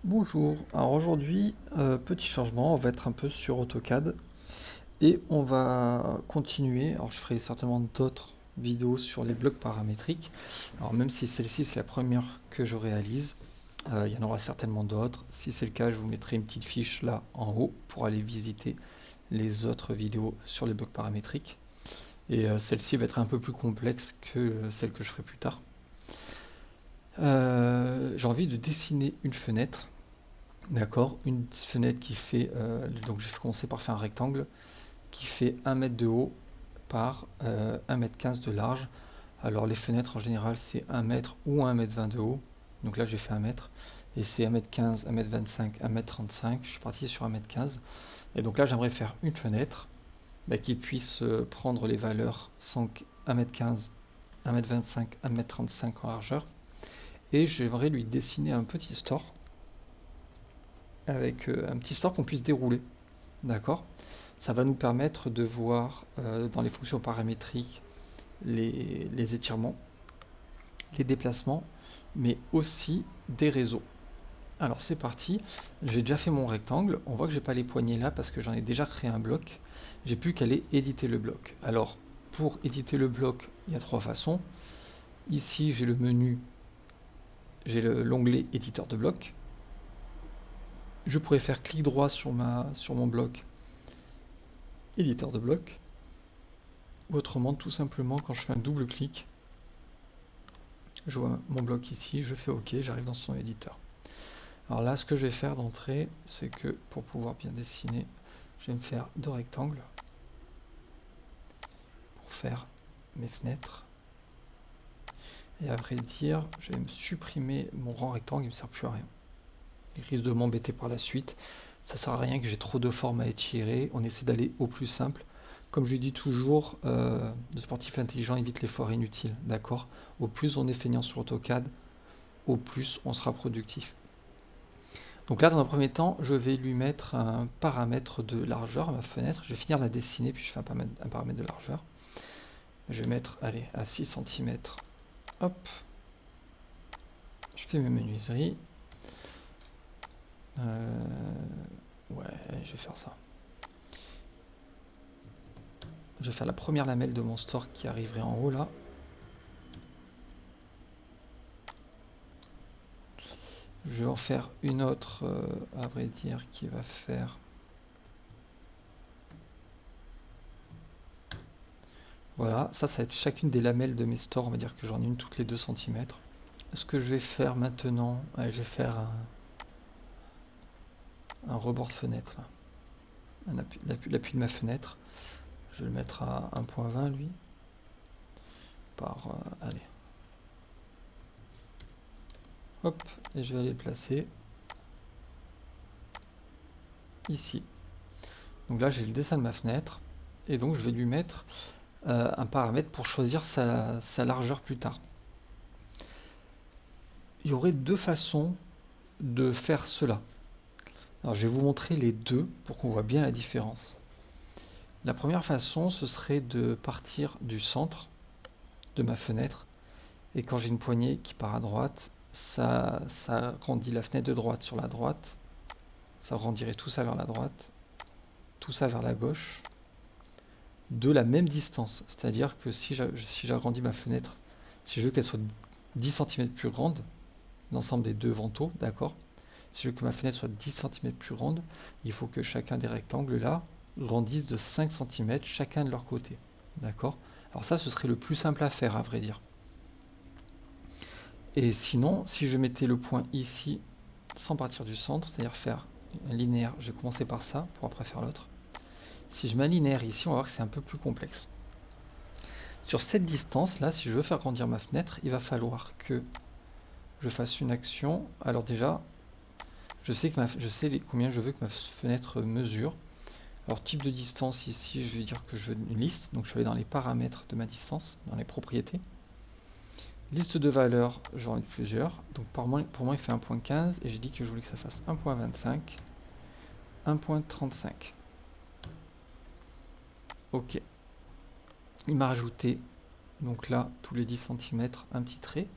Bonjour, alors aujourd'hui, petit changement, on va être un peu sur AutoCAD et on va continuer, alors je ferai certainement d'autres vidéos sur les blocs paramétriques, alors même si celle-ci c'est la première que je réalise, il y en aura certainement d'autres, si c'est le cas je vous mettrai une petite fiche là en haut pour aller visiter les autres vidéos sur les blocs paramétriques et celle-ci va être un peu plus complexe que celle que je ferai plus tard. J'ai envie de dessiner une fenêtre. D'accord, une fenêtre qui fait, donc je vais commencer par faire un rectangle qui fait 1 mètre de haut par 1 mètre 15 de large. Alors les fenêtres en général c'est 1 mètre ou 1 mètre 20 de haut. Donc là j'ai fait 1 mètre et c'est 1 mètre 15, 1 mètre 25, 1 mètre 35. Je suis parti sur 1 mètre 15. Et donc là j'aimerais faire une fenêtre qui puisse prendre les valeurs 1 mètre 15, 1 mètre 25, 1 mètre 35 en largeur. Et j'aimerais lui dessiner un petit store avec un petit store qu'on puisse dérouler. D'accord. Ça va nous permettre de voir dans les fonctions paramétriques les étirements, les déplacements, mais aussi des réseaux. Alors c'est parti, j'ai déjà fait mon rectangle, on voit que j'ai pas les poignées là parce que j'en ai déjà créé un bloc, j'ai plus qu'à aller éditer le bloc. Alors pour éditer le bloc, il y a trois façons. Ici j'ai le menu, j'ai l'onglet éditeur de bloc. Je pourrais faire clic droit sur mon bloc, éditeur de bloc. Ou autrement, tout simplement, quand je fais un double clic, je vois mon bloc ici, je fais OK, j'arrive dans son éditeur. Alors là, ce que je vais faire d'entrée, c'est que pour pouvoir bien dessiner, je vais me faire deux rectangles pour faire mes fenêtres. Et à vrai dire, je vais me supprimer mon grand rectangle, il ne me sert plus à rien. Il risque de m'embêter par la suite. Ça sert à rien que j'ai trop de formes à étirer. On essaie d'aller au plus simple. Comme je dis toujours, le sportif intelligent évite l'effort inutile. D'accord. Au plus on est feignant sur AutoCAD, au plus on sera productif. Donc là, dans un premier temps, je vais lui mettre un paramètre de largeur à ma fenêtre. Je vais finir de la dessiner, puis je fais un paramètre de largeur. Je vais mettre, allez, à 6 cm. Hop. Je fais mes menuiseries. Ouais, je vais faire ça. Je vais faire la première lamelle de mon store qui arriverait en haut là. Je vais en faire une autre, à vrai dire, qui va faire... Voilà, ça va être chacune des lamelles de mes stores. On va dire que j'en ai une toutes les 2 cm. Ce que je vais faire maintenant, je vais faire un rebord de fenêtre là. L'appui de ma fenêtre. Je vais le mettre à 1.20 lui. Allez. Hop, et je vais aller le placer ici. Donc là j'ai le dessin de ma fenêtre. Et donc je vais lui mettre un paramètre pour choisir sa largeur plus tard. Il y aurait deux façons de faire cela. Alors je vais vous montrer les deux pour qu'on voit bien la différence. La première façon, ce serait de partir du centre de ma fenêtre. Et quand j'ai une poignée qui part à droite, ça rendit la fenêtre de droite sur la droite. Ça rendirait tout ça vers la droite, tout ça vers la gauche, de la même distance. C'est-à-dire que si j'agrandis ma fenêtre, si je veux qu'elle soit 10 cm plus grande, l'ensemble des deux vantaux, d'accord. Si je veux que ma fenêtre soit 10 cm plus grande, il faut que chacun des rectangles là grandisse de 5 cm chacun de leur côté. D'accord. Alors ça, ce serait le plus simple à faire, à vrai dire. Et sinon, si je mettais le point ici, sans partir du centre, c'est-à-dire faire un linéaire, je vais commencer par ça, pour après faire l'autre. Si je mets un linéaire ici, on va voir que c'est un peu plus complexe. Sur cette distance là, si je veux faire grandir ma fenêtre, il va falloir que je fasse une action. Alors déjà, je sais combien je veux que ma fenêtre mesure. Alors type de distance ici, je vais dire que je veux une liste. Donc je vais aller dans les paramètres de ma distance, dans les propriétés. Liste de valeurs, j'en ai plusieurs. Donc pour moi il fait 1.15 et j'ai dit que je voulais que ça fasse 1.25, 1.35. Ok. Il m'a rajouté donc là tous les 10 cm un petit trait.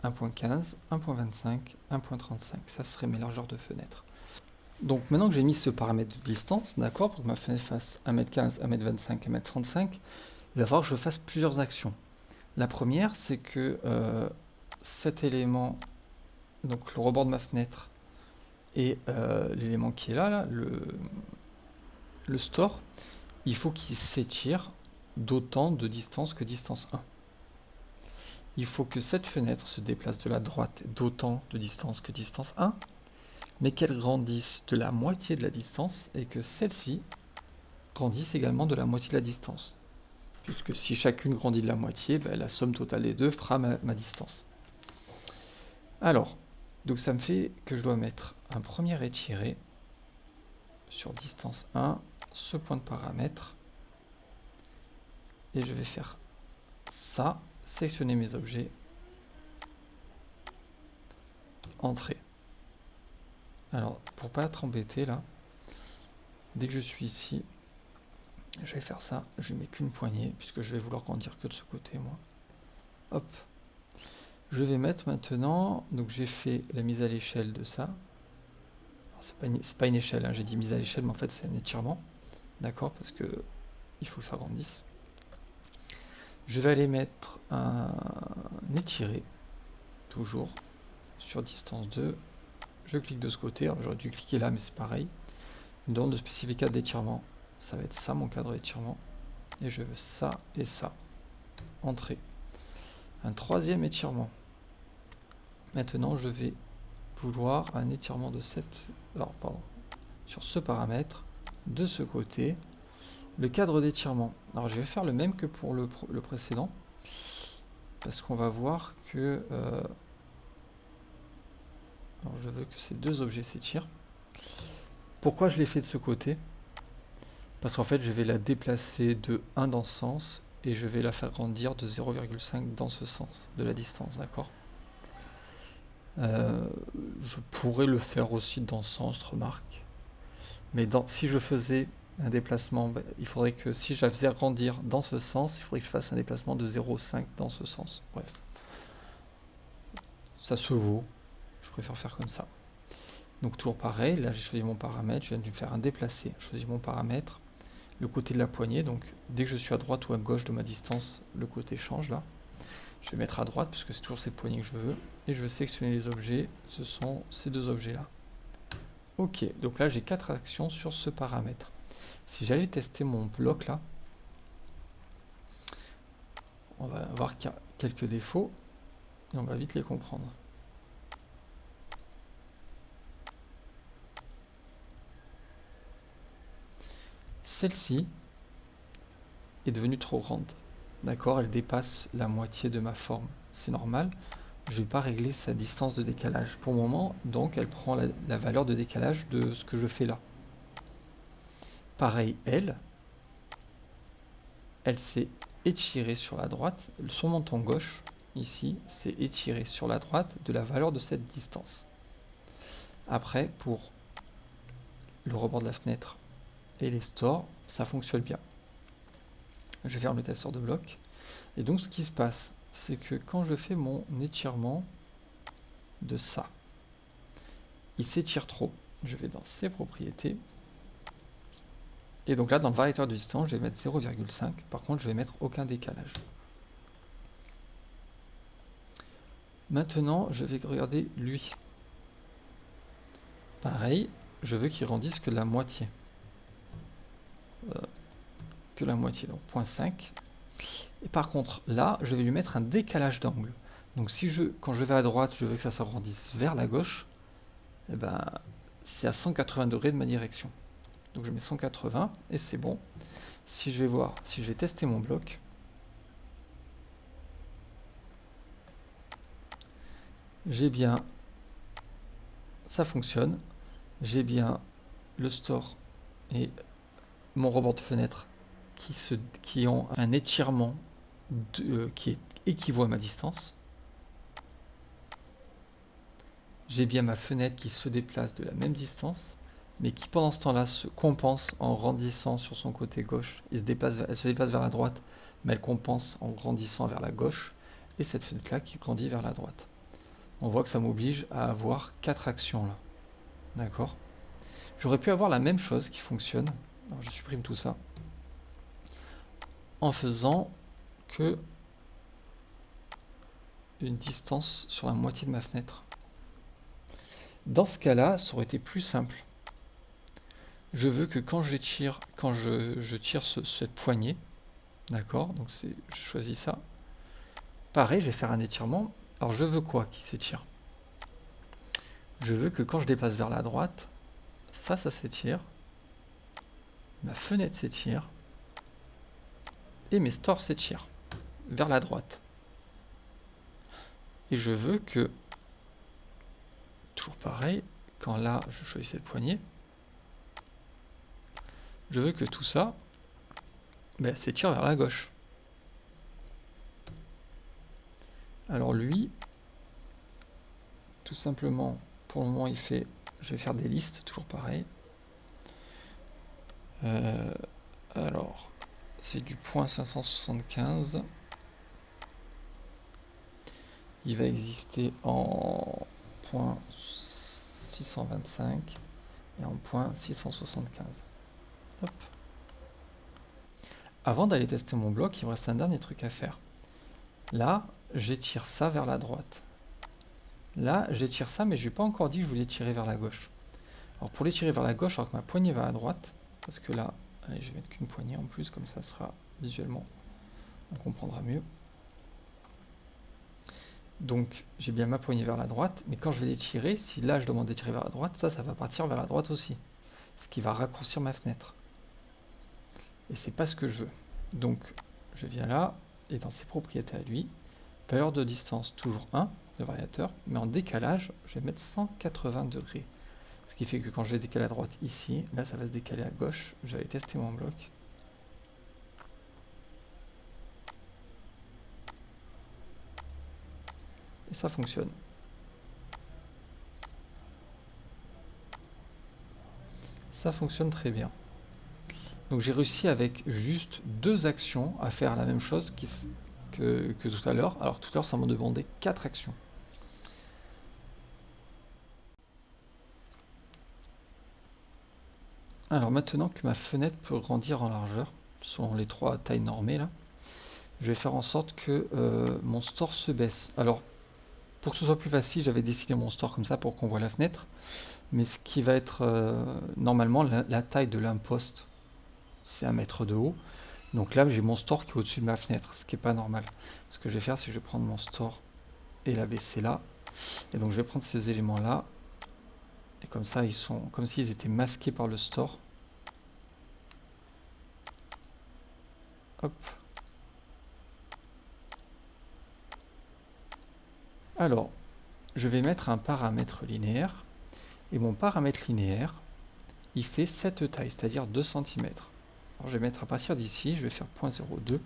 1.15, 1.25, 1.35. Ça serait mes largeurs de fenêtre. Donc maintenant que j'ai mis ce paramètre de distance, d'accord, pour que ma fenêtre fasse 1m15, 1m25, 1m35, il va falloir que je fasse plusieurs actions. La première, c'est que cet élément, donc le rebord de ma fenêtre, et l'élément qui est là, le store, il faut qu'il s'étire d'autant de distance que distance 1. Il faut que cette fenêtre se déplace de la droite d'autant de distance que distance 1, mais qu'elle grandisse de la moitié de la distance et que celle-ci grandisse également de la moitié de la distance. Puisque si chacune grandit de la moitié, ben, la somme totale des deux fera ma distance. Alors, donc ça me fait que je dois mettre un premier étiré sur distance 1, ce point de paramètre, et je vais faire ça, sélectionner mes objets, entrer. Alors, pour pas être embêté là, dès que je suis ici, je vais faire ça, je mets qu'une poignée, puisque je vais vouloir grandir que de ce côté, moi. Hop. Je vais mettre maintenant, donc j'ai fait la mise à l'échelle de ça. C'est pas une échelle, hein, j'ai dit mise à l'échelle, mais en fait c'est un étirement. D'accord, parce que il faut que ça grandisse. Je vais aller mettre un étiré, toujours, sur distance 2. Je clique de ce côté, alors j'aurais dû cliquer là, mais c'est pareil. Une demande de spécificat d'étirement, ça va être ça mon cadre d'étirement. Et je veux ça et ça. Entrée. Un troisième étirement. Maintenant je vais vouloir un étirement de 7, alors pardon, sur ce paramètre, de ce côté, le cadre d'étirement. Alors je vais faire le même que pour le précédent, parce qu'on va voir que alors je veux que ces deux objets s'étirent. Pourquoi je l'ai fait de ce côté? Parce qu'en fait je vais la déplacer de 1 dans ce sens et je vais la faire grandir de 0,5 dans ce sens de la distance, d'accord? Je pourrais le faire aussi dans ce sens, remarque. Mais si je faisais un déplacement, il faudrait que si je la faisais grandir dans ce sens, il faudrait que je fasse un déplacement de 0,5 dans ce sens. Bref. Ça se vaut. Je préfère faire comme ça. Donc toujours pareil, là j'ai choisi mon paramètre, je viens de faire un déplacé. Je choisis mon paramètre, le côté de la poignée, donc dès que je suis à droite ou à gauche de ma distance, le côté change là. Je vais mettre à droite puisque c'est toujours cette poignée que je veux. Et je veux sélectionner les objets, ce sont ces deux objets là. Ok, donc là j'ai 4 actions sur ce paramètre. Si j'allais tester mon bloc là, on va avoir quelques défauts et on va vite les comprendre. Celle-ci est devenue trop grande. D'accord, elle dépasse la moitié de ma forme. C'est normal. Je ne vais pas régler sa distance de décalage. Pour le moment, donc, elle prend la valeur de décalage de ce que je fais là. Pareil, elle s'est étirée sur la droite. Son menton gauche, ici, s'est étiré sur la droite de la valeur de cette distance. Après, pour le rebord de la fenêtre et les stores, ça fonctionne bien. Je vais faire le testeur de bloc. Et donc, ce qui se passe, c'est que quand je fais mon étirement de ça, il s'étire trop. Je vais dans ses propriétés. Et donc là, dans le variateur de distance, je vais mettre 0,5. Par contre, je vais mettre aucun décalage. Maintenant, je vais regarder lui. Pareil, je veux qu'il grandisse que la moitié. Donc 0,5. Et par contre, là, je vais lui mettre un décalage d'angle. Donc si quand je vais à droite, je veux que ça s'agrandisse vers la gauche, et ben, c'est à 180 degrés de ma direction. Donc je mets 180 et c'est bon. Si je vais tester mon bloc, j'ai bien, ça fonctionne, j'ai bien le store et mon rebord de fenêtre qui ont un étirement qui est équivaut à ma distance. J'ai bien ma fenêtre qui se déplace de la même distance, mais qui pendant ce temps-là se compense en grandissant sur son côté gauche. Elle se déplace vers la droite, mais elle compense en grandissant vers la gauche, et cette fenêtre-là qui grandit vers la droite. on voit que ça m'oblige à avoir 4 actions là. D'accord. J'aurais pu avoir la même chose qui fonctionne. Alors je supprime tout ça. En faisant que une distance sur la moitié de ma fenêtre. Dans ce cas-là, ça aurait été plus simple. Je veux que quand je tire cette poignée, d'accord, donc je choisis ça. Pareil, je vais faire un étirement. Alors je veux quoi qui s'étire? Je veux que quand je dépasse vers la droite, ça s'étire, ma fenêtre s'étire, et mes stores s'étirent vers la droite. Et je veux que, toujours pareil, quand là je choisis cette poignée, je veux que tout ça s'étire vers la gauche. Alors lui, tout simplement, pour le moment il fait, je vais faire des listes, toujours pareil. Alors, c'est du point 575. Il va exister en point 625 et en point 675. Hop. Avant d'aller tester mon bloc, il me reste un dernier truc à faire. Là, j'étire ça vers la droite. Là, j'étire ça, mais je n'ai pas encore dit que je voulais tirer vers la gauche. Alors pour les tirer vers la gauche, alors que ma poignée va à droite, parce que là, allez, je vais mettre qu'une poignée en plus, comme ça sera visuellement, on comprendra mieux. Donc j'ai bien ma poignée vers la droite, mais quand je vais les tirer, si là je demande de tirer vers la droite, ça va partir vers la droite aussi. Ce qui va raccourcir ma fenêtre. Et c'est pas ce que je veux. Donc je viens là, et dans ses propriétés à lui, valeur de distance toujours 1, le variateur, mais en décalage, je vais mettre 180 degrés. Ce qui fait que quand je vais décaler à droite ici, là ça va se décaler à gauche, je vais aller tester mon bloc. Et ça fonctionne. Ça fonctionne très bien. Donc j'ai réussi avec juste 2 actions à faire la même chose que tout à l'heure. Alors tout à l'heure ça m'a demandé 4 actions. Alors maintenant que ma fenêtre peut grandir en largeur, selon les 3 tailles normées là, je vais faire en sorte que mon store se baisse. Alors pour que ce soit plus facile, j'avais dessiné mon store comme ça pour qu'on voit la fenêtre. Mais ce qui va être normalement la taille de l'imposte, c'est 1 mètre de haut. Donc là j'ai mon store qui est au-dessus de ma fenêtre, ce qui n'est pas normal. Ce que je vais faire, c'est que je vais prendre mon store et la baisser là. Et donc je vais prendre ces éléments là. Et comme ça ils sont comme s'ils étaient masqués par le store. Hop. Alors, je vais mettre un paramètre linéaire. Et mon paramètre linéaire, il fait cette taille, c'est-à-dire 2 cm. Alors je vais mettre à partir d'ici, je vais faire 0.02.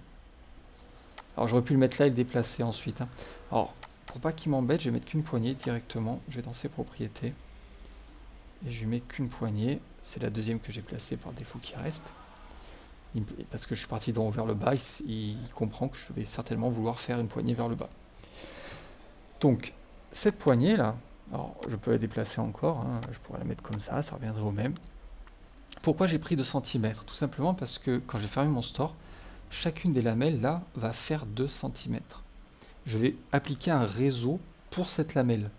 Alors j'aurais pu le mettre là et le déplacer ensuite. Alors, pour pas qu'il m'embête, je vais mettre qu'une poignée directement. Je vais dans ses propriétés. Et je lui mets qu'une poignée. C'est la deuxième que j'ai placée par défaut qui reste. Parce que je suis parti d'en haut vers le bas, il comprend que je vais certainement vouloir faire une poignée vers le bas. Donc, cette poignée là, alors je peux la déplacer encore, hein, je pourrais la mettre comme ça reviendrait au même. Pourquoi j'ai pris 2 cm? Tout simplement parce que quand j'ai fermé mon store, chacune des lamelles là va faire 2 cm. Je vais appliquer un réseau pour cette lamelle.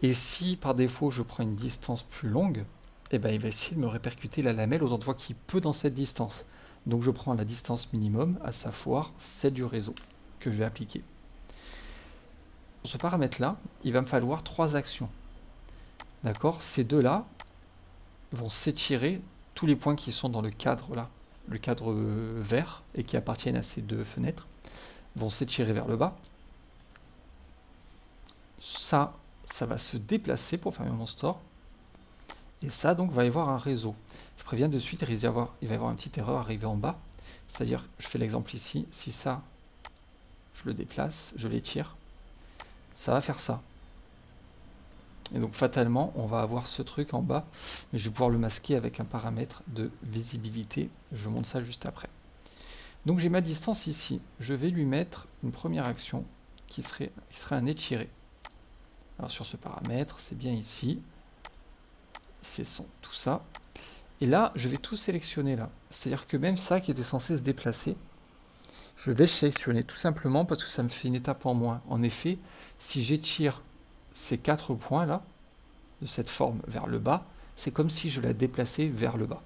Et si par défaut je prends une distance plus longue, eh ben, il va essayer de me répercuter la lamelle aux endroits qu'il peut dans cette distance. Donc je prends la distance minimum, à savoir celle du réseau que je vais appliquer. Pour ce paramètre là, il va me falloir 3 actions. D'accord? Ces deux là vont s'étirer, tous les points qui sont dans le cadre là, le cadre vert et qui appartiennent à ces 2 fenêtres, vont s'étirer vers le bas. Ça va se déplacer pour fermer mon store. Et ça donc va y avoir un réseau. Je préviens de suite, il va y avoir une petite erreur arrivée en bas. C'est-à-dire, je fais l'exemple ici, si ça, je le déplace, je l'étire, ça va faire ça. Et donc fatalement, on va avoir ce truc en bas, mais je vais pouvoir le masquer avec un paramètre de visibilité. Je montre ça juste après. Donc j'ai ma distance ici. Je vais lui mettre une première action qui serait un étiré. Alors sur ce paramètre, c'est bien ici. C'est son, tout ça. Et là, je vais tout sélectionner là. C'est-à-dire que même ça qui était censé se déplacer, je vais le sélectionner tout simplement parce que ça me fait une étape en moins. En effet, si j'étire ces 4 points là, de cette forme vers le bas, c'est comme si je la déplaçais vers le bas.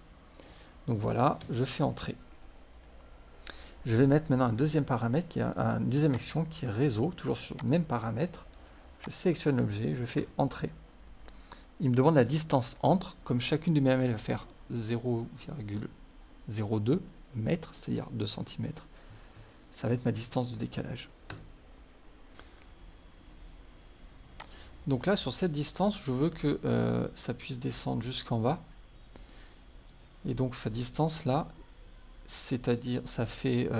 Donc voilà, je fais entrer. Je vais mettre maintenant un deuxième paramètre, qui est une deuxième action qui est réseau, toujours sur le même paramètre. Je sélectionne l'objet, je fais entrer. Il me demande la distance entre, comme chacune de mes lamelles va faire 0,02 mètres, c'est-à-dire 2 cm. Ça va être ma distance de décalage. Donc là, sur cette distance, je veux que ça puisse descendre jusqu'en bas. Et donc sa distance là, c'est-à-dire ça fait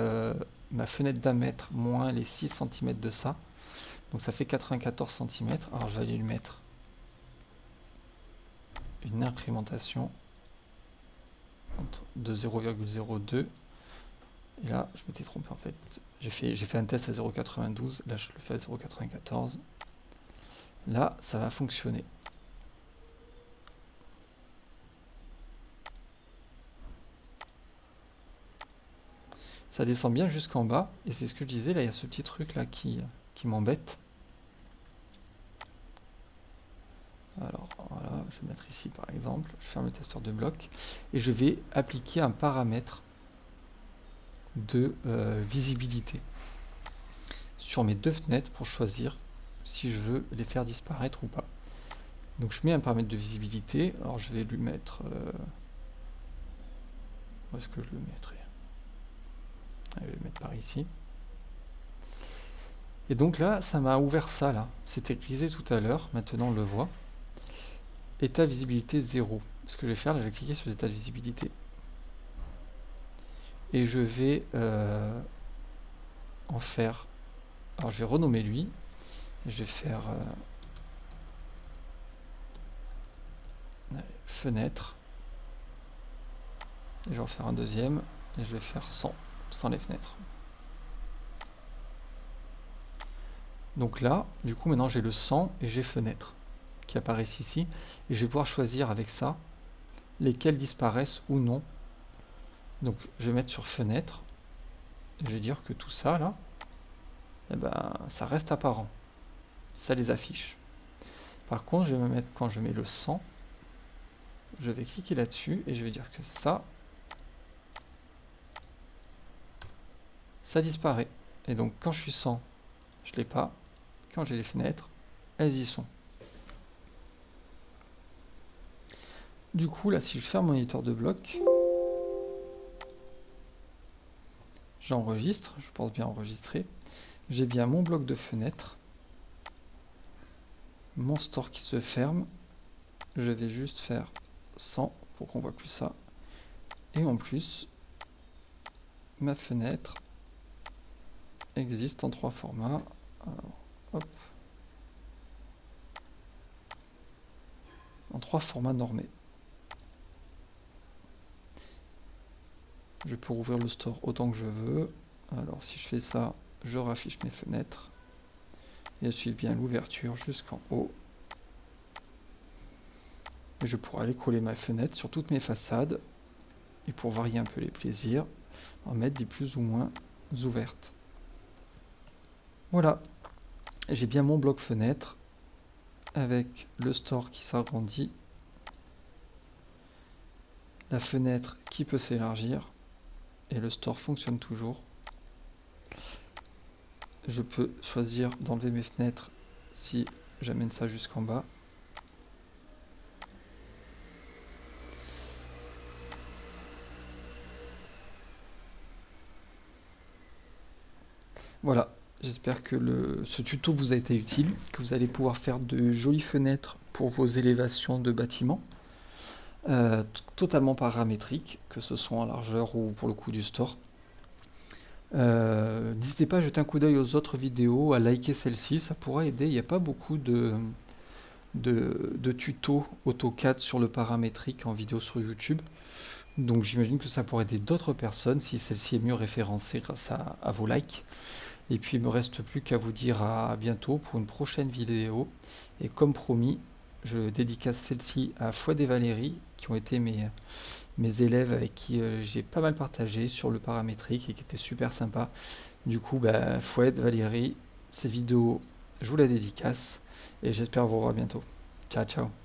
ma fenêtre d'1 mètre moins les 6 cm de ça. Donc ça fait 94 cm. Alors je vais aller lui mettre une incrémentation de 0,02. Et là, je m'étais trompé en fait. J'ai fait un test à 0,92. Là, je le fais à 0,94. Là, ça va fonctionner. Ça descend bien jusqu'en bas. Et c'est ce que je disais, là, il y a ce petit truc là qui m'embête. Alors voilà, je vais mettre ici par exemple, je ferme le testeur de bloc et je vais appliquer un paramètre de visibilité sur mes deux fenêtres pour choisir si je veux les faire disparaître ou pas. Donc je mets un paramètre de visibilité, alors je vais lui mettre... où est-ce que je le mettrai? Je vais le mettre par ici. Et donc là, ça m'a ouvert ça là. C'était grisé tout à l'heure, maintenant on le voit. État visibilité 0. Ce que je vais faire, là, je vais cliquer sur les états de visibilité. Et je vais en faire... Alors je vais renommer lui. Et je vais faire... fenêtre. Et je vais en faire un deuxième. Et je vais faire 100, sans les fenêtres. Donc là, du coup, maintenant j'ai le 100 et j'ai fenêtre qui apparaissent ici. Et je vais pouvoir choisir avec ça lesquels disparaissent ou non. Donc je vais mettre sur fenêtre. Et je vais dire que tout ça là, eh ben, ça reste apparent. Ça les affiche. Par contre, je vais me mettre, quand je mets le 100, je vais cliquer là-dessus et je vais dire que ça disparaît. Et donc quand je suis 100, je l'ai pas. Quand j'ai les fenêtres, elles y sont. Du coup, là, si je ferme mon éditeur de bloc, j'enregistre, je pense bien enregistrer. J'ai bien mon bloc de fenêtre, mon store qui se ferme. Je vais juste faire 100 pour qu'on voit plus ça. Et en plus, ma fenêtre existe en 3 formats. Alors, hop. En 3 formats normés. Je peux ouvrir le store autant que je veux. Alors si je fais ça, je raffiche mes fenêtres. Et elles suivent bien l'ouverture jusqu'en haut. Et je pourrais aller coller ma fenêtre sur toutes mes façades. Et pour varier un peu les plaisirs, en mettre des plus ou moins ouvertes. Voilà. J'ai bien mon bloc fenêtre avec le store qui s'agrandit. La fenêtre qui peut s'élargir. Et le store fonctionne toujours. Je peux choisir d'enlever mes fenêtres si j'amène ça jusqu'en bas. Voilà, j'espère que ce tuto vous a été utile, que vous allez pouvoir faire de jolies fenêtres pour vos élévations de bâtiments. Totalement paramétriques, que ce soit en largeur ou pour le coup du store. N'hésitez pas à jeter un coup d'œil aux autres vidéos, à liker celle-ci, ça pourra aider. Il n'y a pas beaucoup de tutos AutoCAD sur le paramétrique en vidéo sur YouTube. Donc j'imagine que ça pourrait aider d'autres personnes si celle-ci est mieux référencée grâce à vos likes. Et puis il me reste plus qu'à vous dire à bientôt pour une prochaine vidéo. Et comme promis, je dédicace celle-ci à Fouad et Valérie, qui ont été mes élèves avec qui j'ai pas mal partagé sur le paramétrique et qui étaient super sympas. Du coup, bah, Fouad, Valérie, cette vidéo, je vous la dédicace et j'espère vous revoir bientôt. Ciao, ciao.